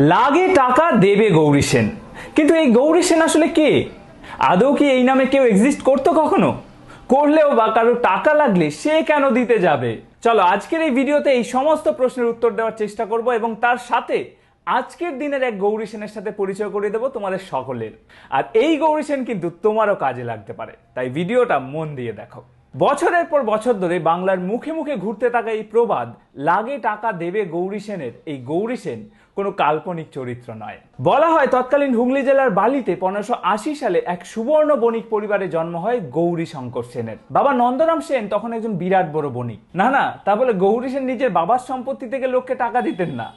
লাগে টাকা দেবে গৌরী সেন। কিন্তু এই গৌরী সেন আসলে কে? আদৌ কি এই নামে কেউ এক্সিস্ট করতো কখনো? করলেও বা কারো টাকা লাগলে সে কেন দিতে যাবে? চলো আজকের এই ভিডিওতে এই সমস্ত প্রশ্নের উত্তর দেওয়ার চেষ্টা করব এবং তার সাথে আজকের দিনের এক গৌরী সেনের সাথে পরিচয় করিয়ে দেবো তোমাদের সকলের। আর এই গৌরী সেন কিন্তু তোমারও কাজে লাগতে পারে, তাই ভিডিওটা মন দিয়ে দেখো। বছরের পর বছর ধরে বাংলার মুখে মুখে ঘুরতে থাকা এই প্রবাদ লাগে টাকা দেবে গৌরী সেনের এই গৌরী সেন কোনো কাল্পনিক চরিত্র নয়। বলা হয় তৎকালীন হুগলি জেলার বালিতে 1580 সালে এক সুবর্ণ বণিক পরিবারে জন্ম হয় গৌরী শঙ্কর সেনের। বাবা নন্দরাম সেন তখন একজন বিরাট বড় বণিক। না, তা বলে গৌরী সেন নিজের বাবার সম্পত্তি থেকে লোককে টাকা দিতেন না।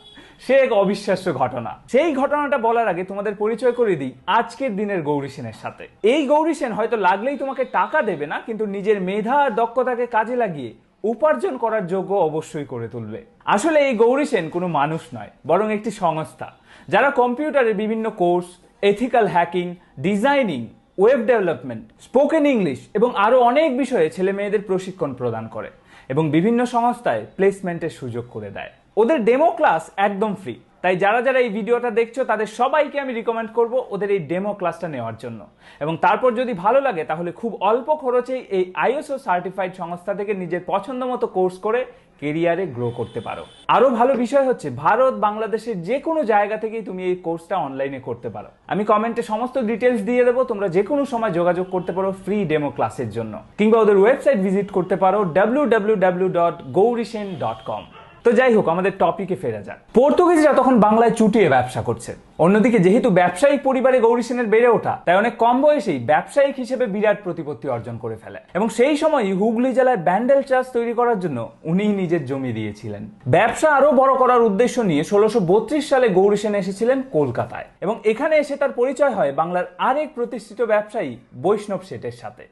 সে এক অবিশ্বাস্য ঘটনা। সেই ঘটনাটা বলার আগে তোমাদের পরিচয় করে দিই আজকের দিনের গৌরী সেনের সাথে। এই গৌরী সেন হয়তো লাগলেই তোমাকে টাকা দেবে না, কিন্তু নিজের মেধা আর দক্ষতাকে কাজে লাগিয়ে উপার্জন করার যোগ্য অবশ্যই করে তুলবে। আসলে এই গৌরী সেন কোনো মানুষ নয়, বরং একটি সংস্থা যারা কম্পিউটারের বিভিন্ন course, ethical hacking, designing, web development, spoken English এবং আরো অনেক বিষয়ে ছেলে মেয়েদের প্রশিক্ষণ প্রদান করে এবং বিভিন্ন সংস্থায় প্লেসমেন্টের সুযোগ করে দেয়। ওদের ডেমো ক্লাস একদম ফ্রি, তাই যারা যারা এই ভিডিওটা দেখছো তাদের সবাইকে আমি রিকমেন্ড করব ওদের এই ডেমো ক্লাসটা নেওয়ার জন্য। এবং তারপর যদি ভালো লাগে তাহলে খুব অল্প খরচেই এই আইএসও সার্টিফাইড সংস্থা থেকে নিজের পছন্দ মতো কোর্স করে কেরিয়ারে গ্রো করতে পারো। আরো ভালো বিষয় হচ্ছে ভারত বাংলাদেশের যে কোনো জায়গা থেকেই তুমি এই কোর্সটা অনলাইনে করতে পারো। আমি কমেন্টে সমস্ত ডিটেলস দিয়ে দেবো, তোমরা যে কোনো সময় যোগাযোগ করতে পারো ফ্রি ডেমো ক্লাসের জন্য, কিংবা ওদের ওয়েবসাইট ভিজিট করতে পারো www.gaurisen.com। তো যাই হোক, আমাদের টপিকে ফেরা যাক। পর্তুগিজরা তখন বাংলায় চুটিয়ে ব্যবসা করছে। অন্যদিকে যেহেতু ব্যবসায়িক পরিবারে গৌরী সেনের বেড়ে ওঠা, তাই অনেক কম বয়সেই ব্যবসায়িক হিসেবে বিরাট প্রতিপত্তি অর্জন করে ফেলে এবং সেই সময় হুগলি জেলায় ব্যান্ডেল চাষ তৈরি করার জন্য উনিই নিজের জমি দিয়েছিলেন। ব্যবসা আরো বড় করার উদ্দেশ্য নিয়ে 1632 সালে গৌরী সেন এসেছিলেন কলকাতায় এবং এখানে এসে তার পরিচয় হয় বাংলার আরেক প্রতিষ্ঠিত ব্যবসায়ী বৈষ্ণব শেঠের সাথে।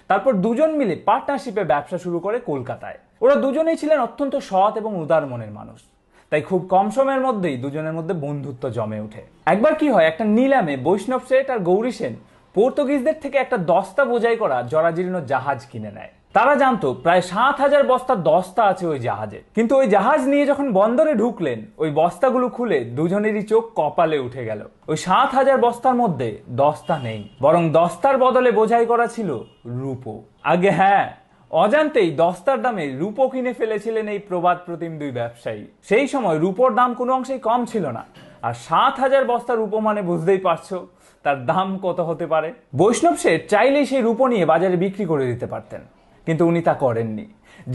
তারপর দুজন মিলে পার্টনারশিপে ব্যবসা শুরু করে কলকাতায়। ওরা দুজনেই ছিলেন অত্যন্ত সৎ এবং উদার মনের মানুষ, তাই খুব কম সময়ের মধ্যেই দুজনের মধ্যে বন্ধুত্ব জমে ওঠে। একবার কি হয়, একটা নিলামে বৈষ্ণব শেঠ আর গৌরী সেন পর্তুগিজদের থেকে একটা দস্তা বোঝাই করা জরাজীর্ণ জাহাজ কিনে নেয়। তারা জানতো প্রায় 7000 বস্তার দস্তা আছে ওই জাহাজে, কিন্তু ওই জাহাজ নিয়ে যখন বন্দরে ঢুকলেন ওই বস্তাগুলো খুলে দুজনেরই চোখ কপালে উঠে গেল। ওই 7000 বস্তার মধ্যে দস্তা নেই, বরং দস্তার বদলে বোঝাই করা ছিল রূপো। আগে হ্যাঁ, অজান্তেই দস্তার দামে রূপো কিনে ফেলেছিলেন এই প্রবাদ প্রতিম দুই ব্যবসায়ী। সেই সময় রূপোর দাম কোনো অংশেই কম ছিল না, আর 7000 বস্তা রূপো মানে বুঝতেই পারছো তার দাম কত হতে পারে। বৈষ্ণব শেঠ চাইলেই সেই রূপো নিয়ে বাজারে বিক্রি করে দিতে পারতেন, কিন্তু উনি তা করেননি।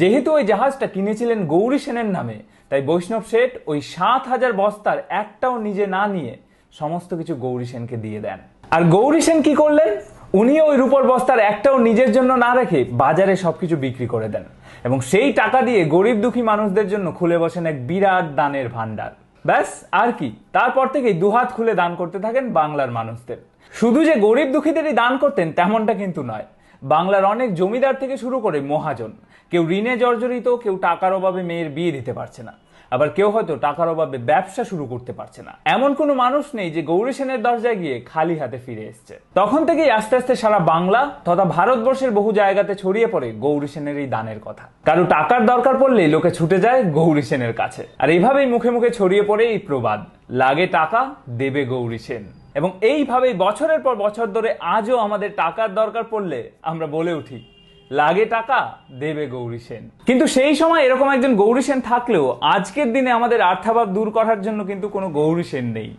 যেহেতু ওই জাহাজটা কিনেছিলেন গৌরী সেনের নামে, তাই বৈষ্ণব শেঠ ওই 7000 বস্তার একটাও নিজে না নিয়ে সমস্ত কিছু গৌরী সেনকে দিয়ে দেন। আর গৌরী সেন কি করলেন, উনিও ওই রূপোর বস্তার একটাও নিজের জন্য না রেখে বাজারে সবকিছু বিক্রি করে দেন এবং সেই টাকা দিয়ে গরিব দুঃখী মানুষদের জন্য খুলে বসেন এক বিরাট দানের ভান্ডার। ব্যাস, আর কি, তারপর থেকেই দুহাত খুলে দান করতে থাকেন বাংলার মানুষদের। শুধু যে গরিব দুঃখীদেরই দান করতেন তেমনটা কিন্তু নয়, বাংলার অনেক জমিদার থেকে শুরু করে মহাজন, কেউ ঋণে জর্জরিত, কেউ টাকার অভাবে মেয়ের বিয়ে দিতে পারছে না, আবার কেউ হয়তো টাকার অভাবে ব্যবসা শুরু করতে পারছে না, এমন কোনো মানুষ নেই যে গৌরী সেনের দরজায় গিয়ে খালি হাতে ফিরে এসছে। তখন থেকেই আস্তে আস্তে সারা বাংলা তথা ভারতবর্ষের বহু জায়গাতে ছড়িয়ে পড়ে গৌরী সেনের এই দানের কথা। কারো টাকার দরকার পড়লেই লোকে ছুটে যায় গৌরী সেনের কাছে। আর এইভাবেই মুখে মুখে ছড়িয়ে পড়ে এই প্রবাদ, লাগে টাকা দেবে গৌরী সেন। এবং এইভাবেই বছরের পর বছর ধরে আজও আমাদের টাকার দরকার পড়লে আমরা বলে উঠি, লাগে টাকা দেবে গৌরী সেন। কিন্তু সেই সময় এরকম একজন গৌরী সেন থাকলেও আজকের দিনে আমাদের আর্থাভাব দূর করার জন্য কিন্তু কোনো গৌরী সেন নেই।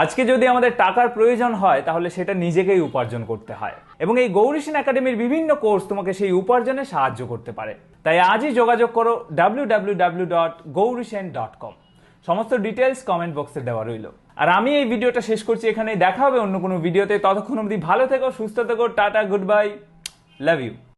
আজকে যদি আমাদের টাকার প্রয়োজন হয় তাহলে সেটা নিজেকেই উপার্জন করতে হয় এবং এই গৌরী সেন একাডেমির বিভিন্ন কোর্স তোমাকে সেই উপার্জনে সাহায্য করতে পারে। তাই আজই যোগাযোগ করো www.gaurisen.com। সমস্ত ডিটেলস কমেন্ট বক্সে দেওয়া রইল। আর আমি এই ভিডিওটা শেষ করছি এখানেই। দেখা হবে অন্য কোনো ভিডিওতে। ততক্ষণ অবধি ভালো থেকো, সুস্থ থেকো, tata, goodbye, love you.